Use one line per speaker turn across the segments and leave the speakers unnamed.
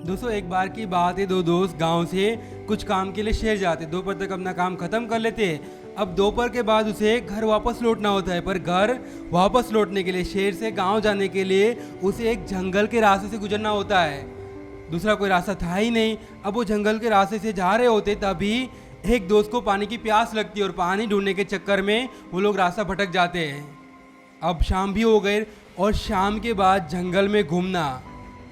दोस्तों एक बार की बात है, दो दोस्त गांव से कुछ काम के लिए शहर जाते। दोपहर तक अपना काम खत्म कर लेते। अब दोपहर के बाद उसे घर वापस लौटना होता है, पर घर वापस लौटने के लिए शहर से गांव जाने के लिए उसे एक जंगल के रास्ते से गुजरना होता है। दूसरा कोई रास्ता था ही नहीं। अब वो जंगल के रास्ते से जा रहे होते, तभी एक दोस्त को पानी की प्यास लगती है और पानी ढूंढने के चक्कर में वो लोग रास्ता भटक जाते हैं। अब शाम भी हो गई और शाम के बाद जंगल में घूमना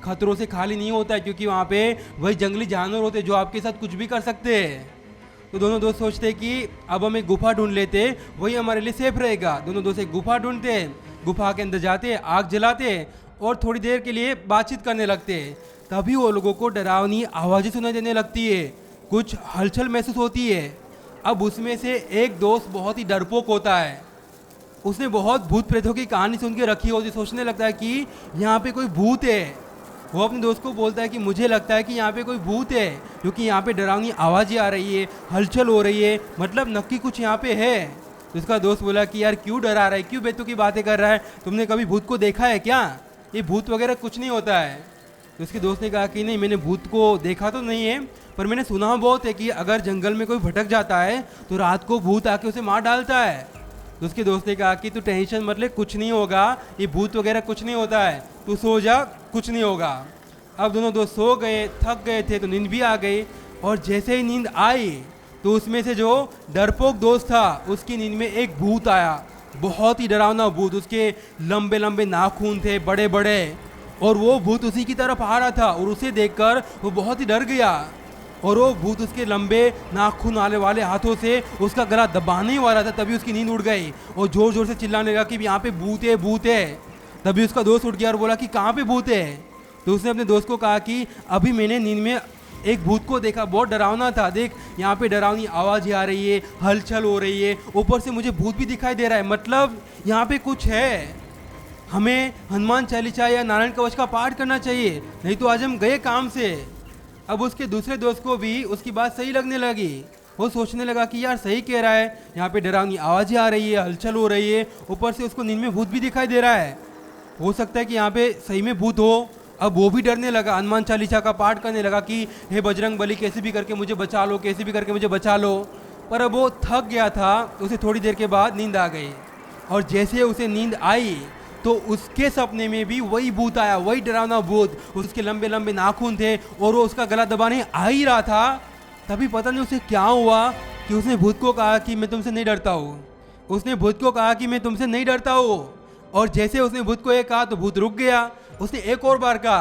खतरों से खाली नहीं होता है, क्योंकि वहाँ पे वही जंगली जानवर होते हैं जो आपके साथ कुछ भी कर सकते हैं। तो दोनों दोस्त सोचते हैं कि अब हम एक गुफा ढूंढ लेते, वही हमारे लिए सेफ रहेगा। दोनों दोस्त एक गुफा ढूंढते हैं, गुफा के अंदर जाते, आग जलाते और थोड़ी देर के लिए बातचीत करने लगते हैं। तभी वो लोगों को डरावनी आवाज़ें सुनाई देने लगती है, कुछ हलचल महसूस होती है। अब उसमें से एक दोस्त बहुत ही डरपोक होता है, उसने बहुत भूत प्रेतों की कहानी सुन के रखी होती। सोचने लगता है कि यहाँ पे कोई भूत है। वो अपने दोस्त को बोलता है कि मुझे लगता है कि यहाँ पे कोई भूत है, क्योंकि यहाँ पे डरावनी आवाज़ें आ रही है, हलचल हो रही है, मतलब नक्की कुछ यहाँ पे है। तो उसका दोस्त बोला कि यार क्यों डरा रहा है, क्यों बेतुकी की बातें कर रहा है, तुमने कभी भूत को देखा है क्या? ये भूत वगैरह कुछ नहीं होता है। तो उसके दोस्त ने कहा कि नहीं, मैंने भूत को देखा तो नहीं है, पर मैंने सुना बहुत है कि अगर जंगल में कोई भटक जाता है तो रात को भूत आके उसे मार डालता है। तो उसके दोस्त ने कहा कि तू टेंशन मत ले, कुछ नहीं होगा, ये भूत वगैरह कुछ नहीं होता है, तू सो जा, कुछ नहीं होगा। अब दोनों दोस्त सो गए, थक गए थे तो नींद भी आ गई। और जैसे ही नींद आई तो उसमें से जो डरपोक दोस्त था उसकी नींद में एक भूत आया, बहुत ही डरावना भूत। उसके लंबे लंबे नाखून थे, बड़े बड़े, और वो भूत उसी की तरफ आ रहा था और उसे देखकर वो बहुत ही डर गया। और वो भूत उसके लंबे नाखून वाले हाथों से उसका गला दबाने वाला था। तभी उसकी नींद उड़ गई और जोर जोर से चिल्लाने लगा कि यहाँ पे भूत है, भूत है। तभी उसका दोस्त उठ गया और बोला कि कहाँ पे भूत है? तो उसने अपने दोस्त को कहा कि अभी मैंने नींद में एक भूत को देखा, बहुत डरावना था, देख यहाँ पे डरावनी आवाज़ आ रही है, हलचल हो रही है, ऊपर से मुझे भूत भी दिखाई दे रहा है, मतलब यहाँ पे कुछ है। हमें हनुमान चालीसा या नारायण कवच का पाठ करना चाहिए, नहीं तो आज हम गए काम से। अब उसके दूसरे दोस्त को भी उसकी बात सही लगने लगी। वो सोचने लगा कि यार सही कह रहा है, यहाँ पे डरावनी आवाज़ें आ रही है, हलचल हो रही है, ऊपर से उसको नींद में भूत भी दिखाई दे रहा है, हो सकता है कि यहाँ पे सही में भूत हो। अब वो भी डरने लगा, हनुमान चालीसा का पाठ करने लगा कि हे बजरंग बली, कैसे भी करके मुझे बचा लो, कैसे भी करके मुझे बचा लो। पर अब वो थक गया था, उसे थोड़ी देर के बाद नींद आ गई। और जैसे उसे नींद आई तो उसके सपने में भी वही भूत आया, वही डरावना भूत। उसके लंबे लंबे नाखून थे और वो उसका गला दबाने आ ही रहा था। तभी पता नहीं उसे क्या हुआ कि उसने भूत को कहा कि मैं तुमसे नहीं डरता हूँ। उसने भूत को कहा कि मैं तुमसे नहीं डरता हूँ, और जैसे उसने भूत को एक कहा तो भूत रुक गया। उसने एक और बार कहा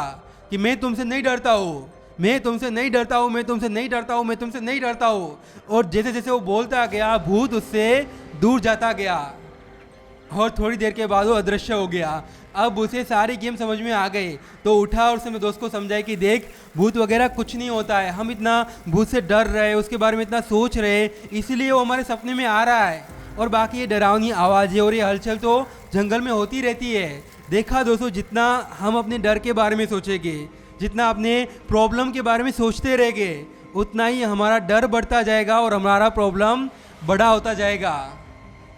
कि मैं तुमसे नहीं डरता हूँ, मैं तुमसे नहीं डरता हूँ, मैं तुमसे नहीं डरता हूँ, मैं तुमसे नहीं डरता हूँ। और जैसे जैसे वो बोलता गया भूत उससे दूर जाता गया और थोड़ी देर के बाद वो अदृश्य हो गया। अब उसे सारी गेम समझ में आ गई, तो उठा और उसने दोस्त को समझाया कि देख, भूत वगैरह कुछ नहीं होता है, हम इतना भूत से डर रहे, उसके बारे में इतना सोच रहे, इसीलिए वो हमारे सपने में आ रहा है। और बाकी ये डरावनी आवाज़ें और ये हलचल तो जंगल में होती रहती है। देखा दोस्तों, जितना हम अपने डर के बारे में सोचेंगे, जितना अपने प्रॉब्लम के बारे में सोचते रहेंगे, उतना ही हमारा डर बढ़ता जाएगा और हमारा प्रॉब्लम बड़ा होता जाएगा।